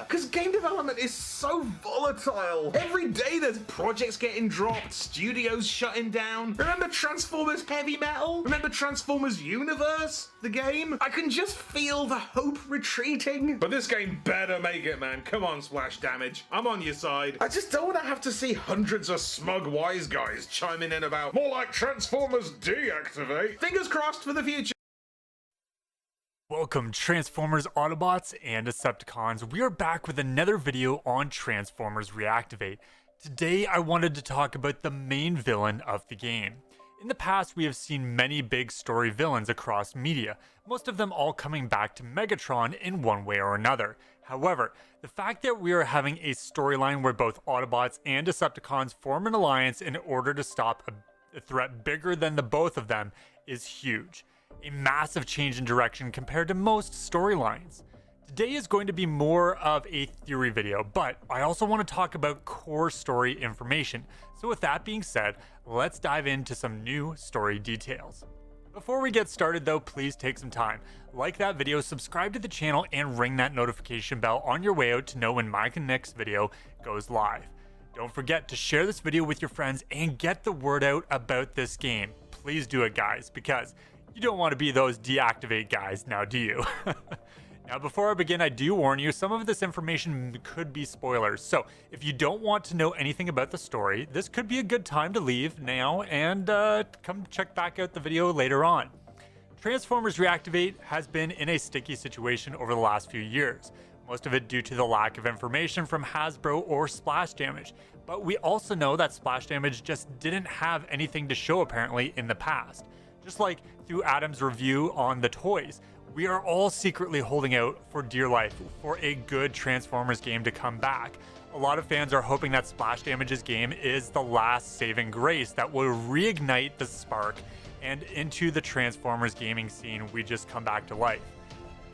Because game development is so volatile. Every day there's projects getting dropped, studios shutting down. Remember Transformers Heavy Metal? Remember Transformers Universe, the game? I can just feel the hope retreating. But this game better make it, man. Come on, Splash Damage. I'm on your side. I just don't want to have to see hundreds of smug wise guys chiming in about more like Transformers Deactivate. Fingers crossed for the future. Welcome Transformers, Autobots, and Decepticons. We are back with another video on Transformers Reactivate. Today I wanted to talk about the main villain of the game. In the past we have seen many big story villains across media, most of them all coming back to Megatron in one way or another. However, the fact that we are having a storyline where both Autobots and Decepticons form an alliance in order to stop a threat bigger than the both of them is huge. A massive change in direction compared to most storylines. Today is going to be more of a theory video, but I also want to talk about core story information. So with that being said, let's dive into some new story details. Before we get started though, please take some time, like that video, subscribe to the channel, and ring that notification bell on your way out to know when my next video goes live. Don't forget to share this video with your friends and get the word out about this game. Please do it, guys, because you don't want to be those deactivate guys now, do you? Now, before I begin, I do warn you, some of this information could be spoilers. So if you don't want to know anything about the story, this could be a good time to leave now and come check back out the video later on. Transformers Reactivate has been in a sticky situation over the last few years, most of it due to the lack of information from Hasbro or Splash Damage. But we also know that Splash Damage just didn't have anything to show apparently in the past. Just like through Adam's review on the toys, we are all secretly holding out for dear life for a good Transformers game to come back. A lot of fans are hoping that Splash Damage's game is the last saving grace that will reignite the spark, and into the Transformers gaming scene we just come back to life.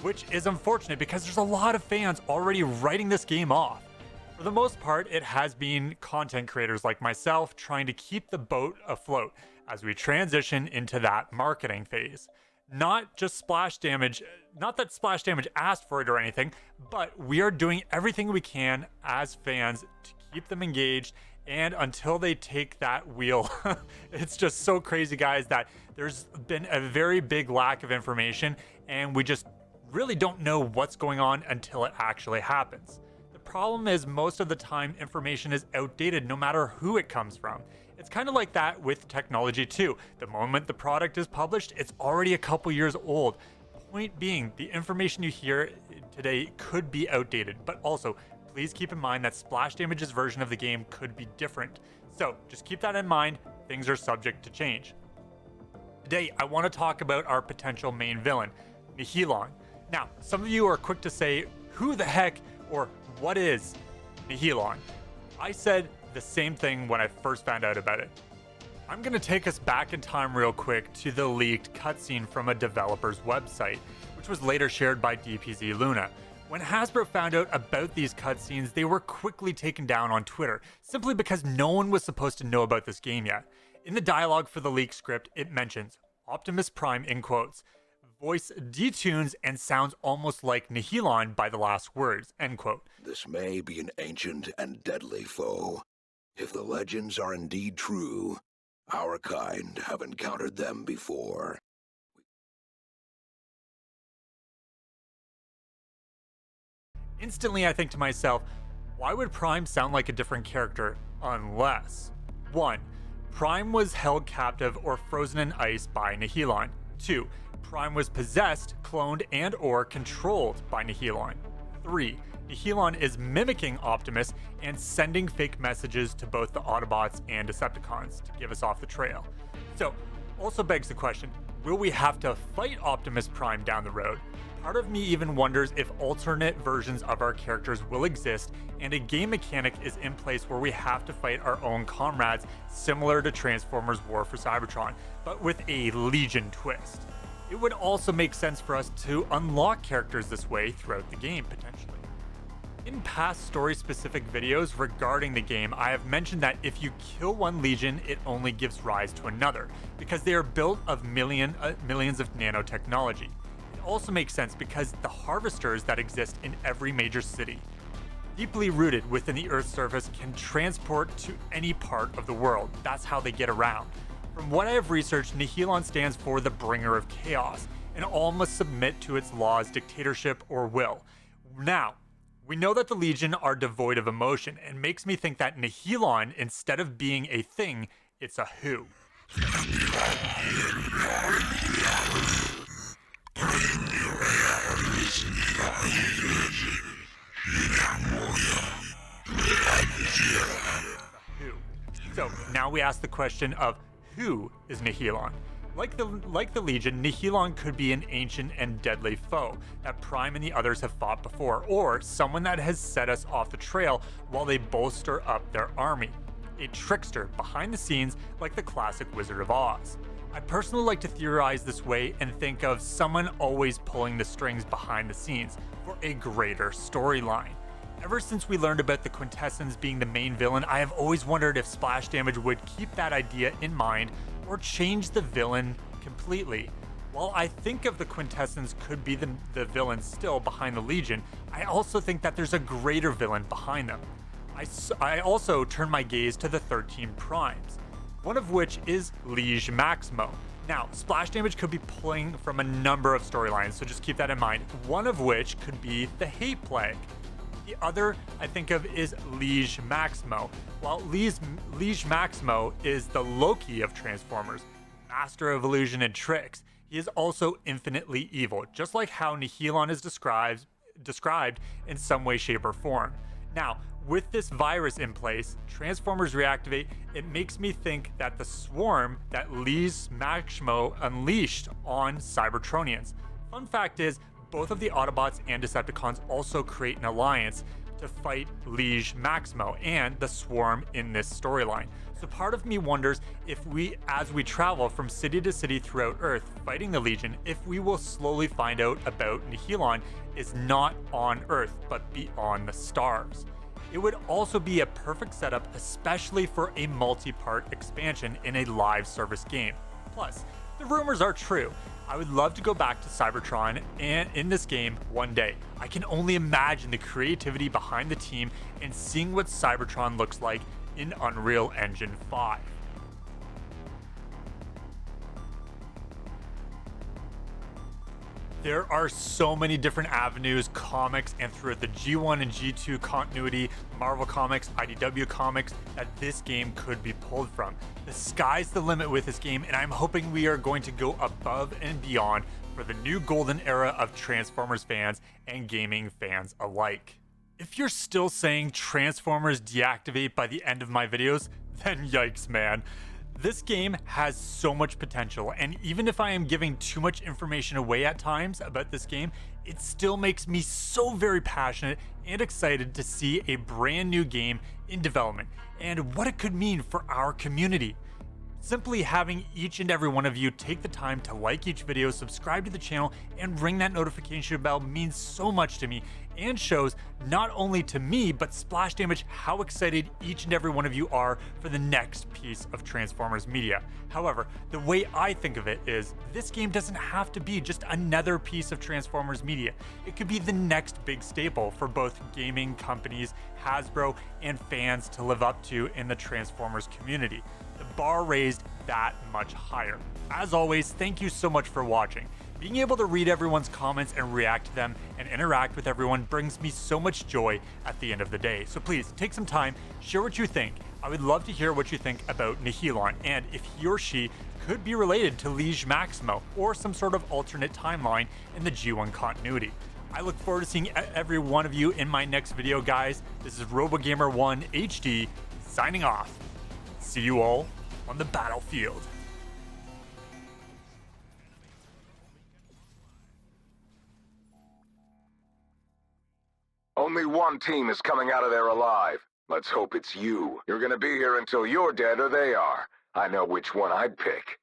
Which is unfortunate because there's a lot of fans already writing this game off. For the most part, it has been content creators like myself trying to keep the boat afloat as we transition into that marketing phase. Not just Splash Damage, not that Splash Damage asked for it or anything, but we are doing everything we can as fans to keep them engaged, and until they take that wheel. It's just so crazy, guys, that there's been a very big lack of information, and we just really don't know what's going on until it actually happens. The problem is most of the time information is outdated no matter who it comes from. It's kind of like that with technology too. The moment the product is published, it's already a couple years old. Point being, the information you hear today could be outdated, but also please keep in mind that Splash Damage's version of the game could be different. So just keep that in mind, things are subject to change. Today, I want to talk about our potential main villain, Nihilon. Now, some of you are quick to say, who the heck or what is Nihilon? I said the same thing when I first found out about it. I'm going to take us back in time real quick to the leaked cutscene from a developer's website, which was later shared by DPZ Luna. When Hasbro found out about these cutscenes, they were quickly taken down on Twitter, simply because no one was supposed to know about this game yet. In the dialogue for the leaked script, it mentions Optimus Prime in quotes. Voice detunes and sounds almost like Nihilon by the last words, end quote. This may be an ancient and deadly foe. If the legends are indeed true, our kind have encountered them before. Instantly I think to myself, why would Prime sound like a different character unless 1. Prime was held captive or frozen in ice by Nihilon. 2. Prime was possessed, cloned, and or controlled by Nihilon. 3. Nihilon is mimicking Optimus and sending fake messages to both the Autobots and Decepticons to give us off the trail. So, also begs the question, will we have to fight Optimus Prime down the road? Part of me even wonders if alternate versions of our characters will exist and a game mechanic is in place where we have to fight our own comrades similar to Transformers War for Cybertron, but with a Legion twist. It would also make sense for us to unlock characters this way throughout the game, potentially. In past story-specific videos regarding the game, I have mentioned that if you kill one Legion, it only gives rise to another, because they are built of millions of nanotechnology. It also makes sense because the harvesters that exist in every major city deeply rooted within the Earth's surface, can transport to any part of the world. That's how they get around. From what I have researched, Nihilon stands for the bringer of chaos, and all must submit to its laws, dictatorship, or will. Now, we know that the Legion are devoid of emotion, and makes me think that Nihilon, instead of being a thing, it's a who. Who. So now we ask the question of who is Nihilon? Like the Legion, Nihilon could be an ancient and deadly foe that Prime and the others have fought before, or someone that has set us off the trail while they bolster up their army. A trickster behind the scenes like the classic Wizard of Oz. I personally like to theorize this way and think of someone always pulling the strings behind the scenes for a greater storyline. Ever since we learned about the Quintessence being the main villain, I have always wondered if Splash Damage would keep that idea in mind or change the villain completely. While I think of the Quintessence could be the villain still behind the Legion, I also think that there's a greater villain behind them. I also turn my gaze to the 13 Primes, one of which is Liege Maximo. Now, Splash Damage could be pulling from a number of storylines, so just keep that in mind, one of which could be the Hate Plague. The other I think of is Liege Maximo. While Liege Maximo is the Loki of Transformers, master of illusion and tricks, he is also infinitely evil, just like how Nihilon is described in some way, shape, or form. Now, with this virus in place, Transformers Reactivate, it makes me think that the swarm that Liege Maximo unleashed on Cybertronians. Fun fact is, both of the Autobots and Decepticons also create an alliance to fight Liege Maximo and the Swarm in this storyline. So part of me wonders if as we travel from city to city throughout Earth fighting the Legion, if we will slowly find out about Nihilon is not on Earth, but beyond the stars. It would also be a perfect setup, especially for a multi-part expansion in a live service game. Plus, the rumors are true. I would love to go back to Cybertron and in this game one day. I can only imagine the creativity behind the team and seeing what Cybertron looks like in Unreal Engine 5. There are so many different avenues, comics, and throughout the G1 and G2 continuity, Marvel Comics, IDW Comics, that this game could be pulled from. The sky's the limit with this game, and I'm hoping we are going to go above and beyond for the new golden era of Transformers fans and gaming fans alike. If you're still saying Transformers deactivate by the end of my videos, then yikes, man. This game has so much potential, and even if I am giving too much information away at times about this game, it still makes me so very passionate and excited to see a brand new game in development and what it could mean for our community. Simply having each and every one of you take the time to like each video, subscribe to the channel, and ring that notification bell means so much to me and shows not only to me, but Splash Damage how excited each and every one of you are for the next piece of Transformers media. However, the way I think of it is this game doesn't have to be just another piece of Transformers media. It could be the next big staple for both gaming companies, Hasbro, and fans to live up to in the Transformers community. The bar raised that much higher. As always, thank you so much for watching. Being able to read everyone's comments and react to them and interact with everyone brings me so much joy at the end of the day. So please take some time, share what you think. I would love to hear what you think about Nihilon and if he or she could be related to Liege Maximo or some sort of alternate timeline in the G1 continuity. I look forward to seeing every one of you in my next video, guys. This is RoboGamer1 HD signing off. See you all on the battlefield. Only one team is coming out of there alive. Let's hope it's you. You're gonna be here until you're dead or they are. I know which one I'd pick.